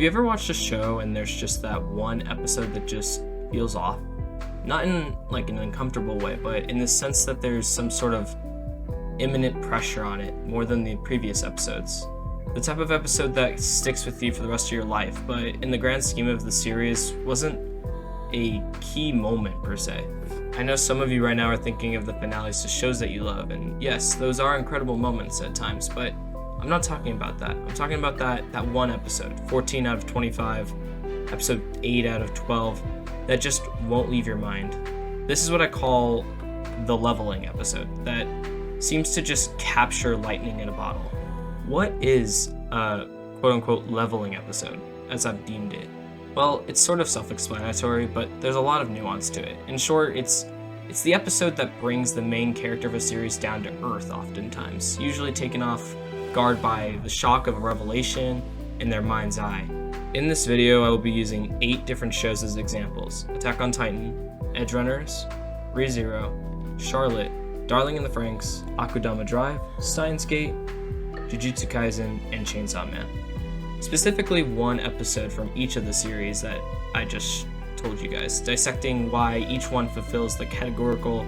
you ever watched a show and there's just that one episode that just feels off? Not in like an uncomfortable way, but in the sense that there's some sort of imminent pressure on it more than the previous episodes. The type of episode that sticks with you for the rest of your life, but in the grand scheme of the series wasn't a key moment per se. I know some of you right now are thinking of the finales to shows that you love, and yes, those are incredible moments at times, but I'm not talking about that. I'm talking about that one episode, 14 out of 25, episode 8 out of 12, that just won't leave your mind. This is what I call the leveling episode, that seems to just capture lightning in a bottle. What is a quote-unquote leveling episode, as I've deemed it? Well, it's sort of self-explanatory, but there's a lot of nuance to it. In short, it's the episode that brings the main character of a series down to earth oftentimes, usually taken off guard by the shock of a revelation in their mind's eye. In this video, I will be using 8 different shows as examples: Attack on Titan, Edgerunners, Re:Zero, Charlotte, Darling in the Franxx, Akudama Drive, Steins Gate, Jujutsu Kaisen, and Chainsaw Man. Specifically one episode from each of the series that I just told you guys, dissecting why each one fulfills the categorical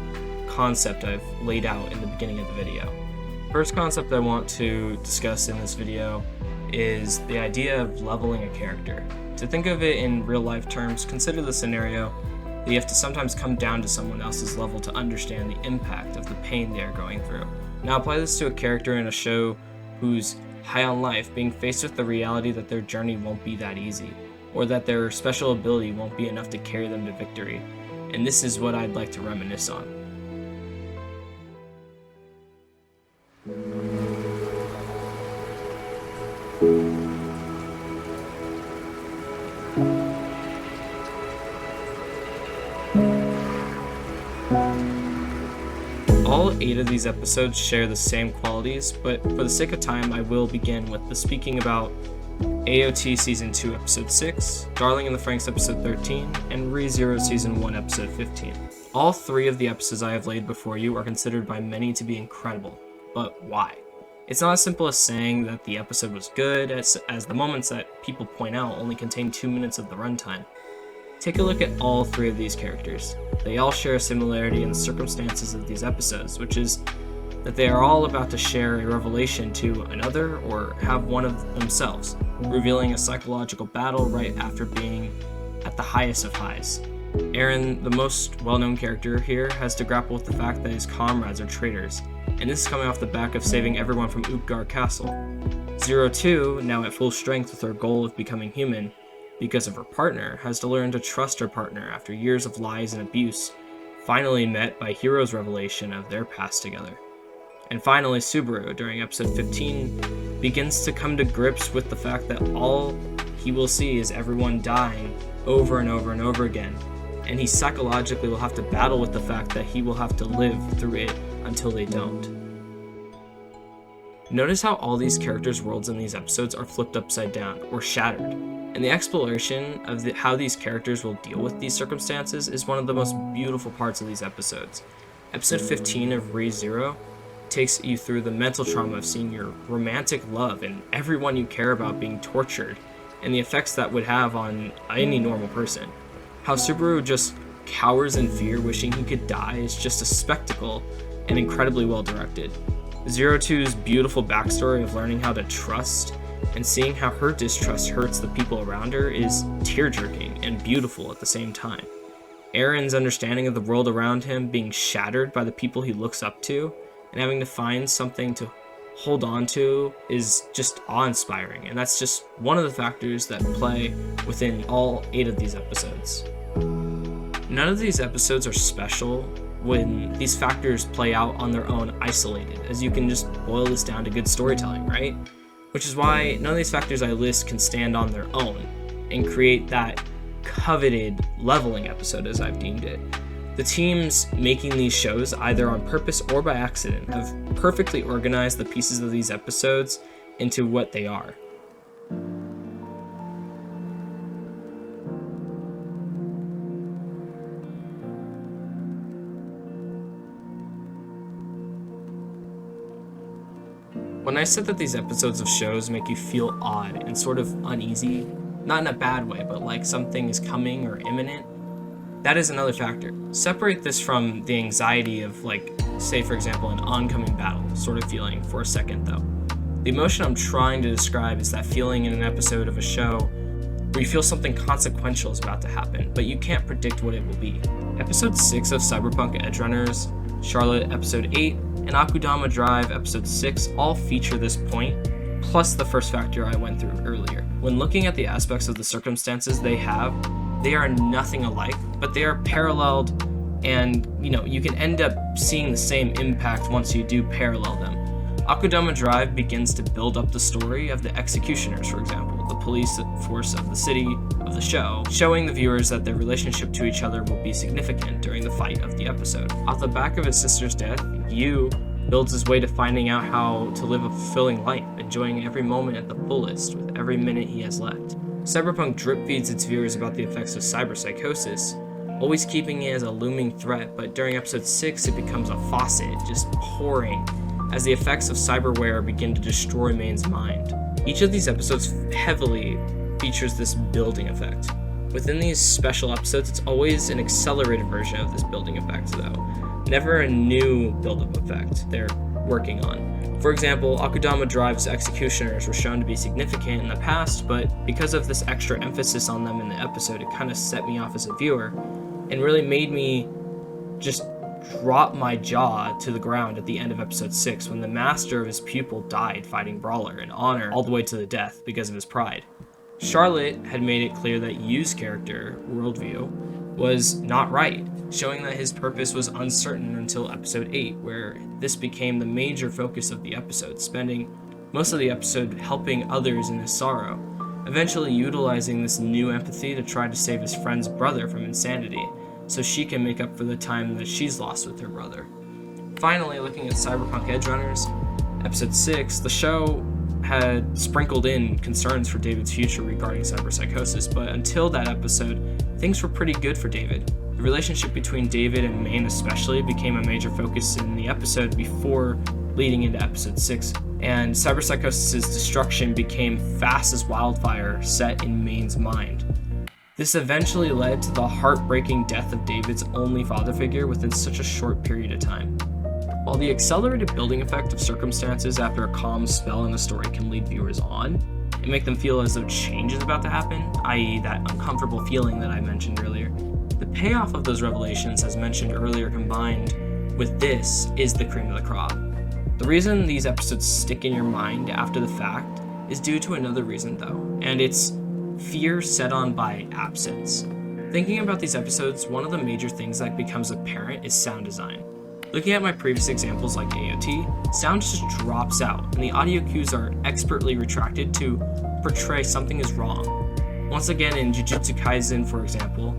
concept I've laid out in the beginning of the video. First concept I want to discuss in this video is the idea of leveling a character. To think of it in real life terms, consider the scenario that you have to sometimes come down to someone else's level to understand the impact of the pain they are going through. Now apply this to a character in a show who's high on life, being faced with the reality that their journey won't be that easy, or that their special ability won't be enough to carry them to victory. And this is what I'd like to reminisce on. All 8 of these episodes share the same qualities, but for the sake of time, I will begin with the speaking about AOT Season 2 Episode 6, Darling in the Franxx Episode 13, and Re:Zero Season 1 Episode 15. All 3 of the episodes I have laid before you are considered by many to be incredible, but why? It's not as simple as saying that the episode was good, as the moments that people point out only contain 2 minutes of the runtime. Take a look at all 3 of these characters. They all share a similarity in the circumstances of these episodes, which is that they are all about to share a revelation to another or have one of themselves, revealing a psychological battle right after being at the highest of highs. Eren, the most well-known character here, has to grapple with the fact that his comrades are traitors, and this is coming off the back of saving everyone from Utgard Castle. Zero 2, now at full strength with her goal of becoming human, because of her partner, has to learn to trust her partner after years of lies and abuse, finally met by Hiro's revelation of their past together. And finally, Subaru, during episode 15, begins to come to grips with the fact that all he will see is everyone dying over and over and over again, and he psychologically will have to battle with the fact that he will have to live through it until they don't. Notice how all these characters' worlds in these episodes are flipped upside down, or shattered, and the exploration of how these characters will deal with these circumstances is one of the most beautiful parts of these episodes. Episode 15 of Re:Zero takes you through the mental trauma of seeing your romantic love and everyone you care about being tortured, and the effects that would have on any normal person. How Subaru just cowers in fear, wishing he could die, is just a spectacle and incredibly well directed. Zero 2's beautiful backstory of learning how to trust and seeing how her distrust hurts the people around her is tear-jerking and beautiful at the same time. Eren's understanding of the world around him being shattered by the people he looks up to and having to find something to hold on to is just awe-inspiring, and that's just one of the factors that play within all 8 of these episodes. None of these episodes are special when these factors play out on their own isolated, as you can just boil this down to good storytelling, right? Which is why none of these factors I list can stand on their own and create that coveted leveling episode as I've deemed it. The teams making these shows, either on purpose or by accident, have perfectly organized the pieces of these episodes into what they are. When I said that these episodes of shows make you feel odd and sort of uneasy, not in a bad way, but like something is coming or imminent, that is another factor. Separate this from the anxiety of, like, say for example, an oncoming battle sort of feeling for a second though. The emotion I'm trying to describe is that feeling in an episode of a show where you feel something consequential is about to happen, but you can't predict what it will be. Episode 6 of Cyberpunk Edgerunners, Charlotte Episode 8, and Akudama Drive Episode 6 all feature this point, plus the first factor I went through earlier. When looking at the aspects of the circumstances they have, they are nothing alike, but they are paralleled, and you can end up seeing the same impact once you do parallel them. Akudama Drive begins to build up the story of the executioners, for example, the police force of the city of the show, showing the viewers that their relationship to each other will be significant during the fight of the episode. Off the back of his sister's death, Yu builds his way to finding out how to live a fulfilling life, enjoying every moment at the fullest with every minute he has left. Cyberpunk drip feeds its viewers about the effects of cyberpsychosis, always keeping it as a looming threat, but during episode 6 it becomes a faucet, just pouring, as the effects of cyberware begin to destroy Main's mind. Each of these episodes heavily features this building effect. Within these special episodes, it's always an accelerated version of this building effect though, never a new build-up effect they're working on. For example, Akudama Drive's executioners were shown to be significant in the past, but because of this extra emphasis on them in the episode, it kind of set me off as a viewer and really made me just drop my jaw to the ground at the end of episode 6 when the master of his pupil died fighting Brawler in honor all the way to the death because of his pride. Charlotte had made it clear that Yu's character worldview was not right, showing that his purpose was uncertain until episode 8, where this became the major focus of the episode, spending most of the episode helping others in his sorrow, eventually utilizing this new empathy to try to save his friend's brother from insanity, so she can make up for the time that she's lost with her brother. Finally, looking at Cyberpunk Edgerunners, episode 6, the show had sprinkled in concerns for David's future regarding cyberpsychosis, but until that episode, things were pretty good for David. The relationship between David and Maine especially became a major focus in the episode before leading into episode 6, and cyberpsychosis' destruction became fast as wildfire set in Main's mind. This eventually led to the heartbreaking death of David's only father figure within such a short period of time. While the accelerated building effect of circumstances after a calm spell in a story can lead viewers on and make them feel as though change is about to happen, i.e. that uncomfortable feeling that I mentioned earlier, the payoff of those revelations, as mentioned earlier, combined with this, is the cream of the crop. The reason these episodes stick in your mind after the fact is due to another reason though, and it's fear set on by absence. Thinking about these episodes, one of the major things that becomes apparent is sound design. Looking at my previous examples like AOT, sound just drops out, and the audio cues are expertly retracted to portray something is wrong. Once again, in Jujutsu Kaisen, for example,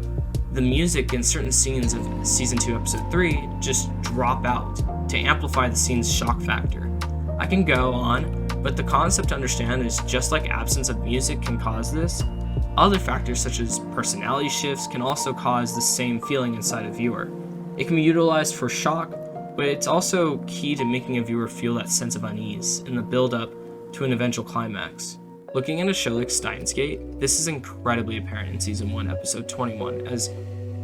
the music in certain scenes of Season 2, Episode 3 just drop out to amplify the scene's shock factor. I can go on, but the concept to understand is just like absence of music can cause this, other factors such as personality shifts can also cause the same feeling inside a viewer. It can be utilized for shock, but it's also key to making a viewer feel that sense of unease in the build-up to an eventual climax. Looking at a show like Steins Gate, this is incredibly apparent in Season 1, Episode 21, as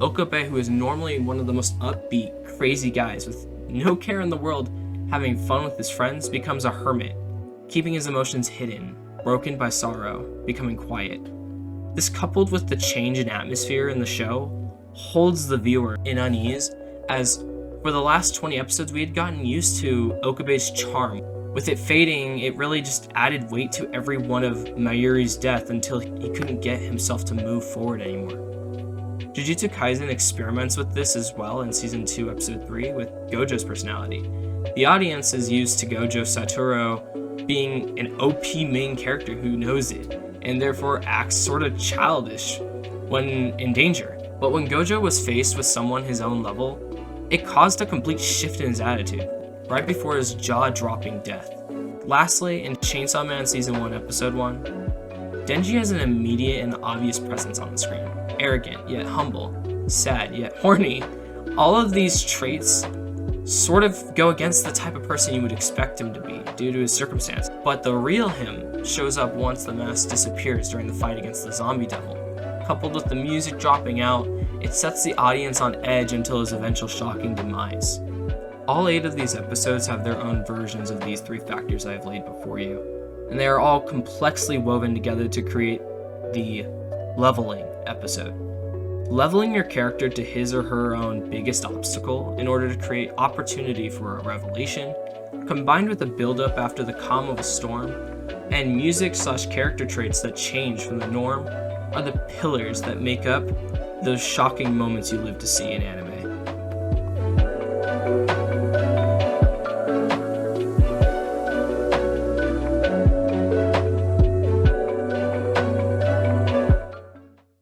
Okabe, who is normally one of the most upbeat, crazy guys with no care in the world, having fun with his friends, becomes a hermit, keeping his emotions hidden, broken by sorrow, becoming quiet. This, coupled with the change in atmosphere in the show, holds the viewer in unease, as for the last 20 episodes we had gotten used to Okabe's charm. With it fading, it really just added weight to every one of Mayuri's death until he couldn't get himself to move forward anymore. Jujutsu Kaisen experiments with this as well in Season 2, Episode 3 with Gojo's personality. The audience is used to Gojo Satoru being an OP main character who knows it, and therefore acts sort of childish when in danger. But when Gojo was faced with someone his own level, it caused a complete shift in his attitude, right before his jaw-dropping death. Lastly, in Chainsaw Man Season 1, Episode 1, Denji has an immediate and obvious presence on the screen. Arrogant, yet humble. Sad, yet horny. All of these traits sort of go against the type of person you would expect him to be due to his circumstance. But the real him shows up once the mask disappears during the fight against the zombie devil. Coupled with the music dropping out, it sets the audience on edge until his eventual shocking demise. All 8 of these episodes have their own versions of these 3 factors I have laid before you, and they are all complexly woven together to create the leveling episode. Leveling your character to his or her own biggest obstacle in order to create opportunity for a revelation, combined with a build-up after the calm of a storm, and music/character traits that change from the norm, are the pillars that make up those shocking moments you live to see in anime.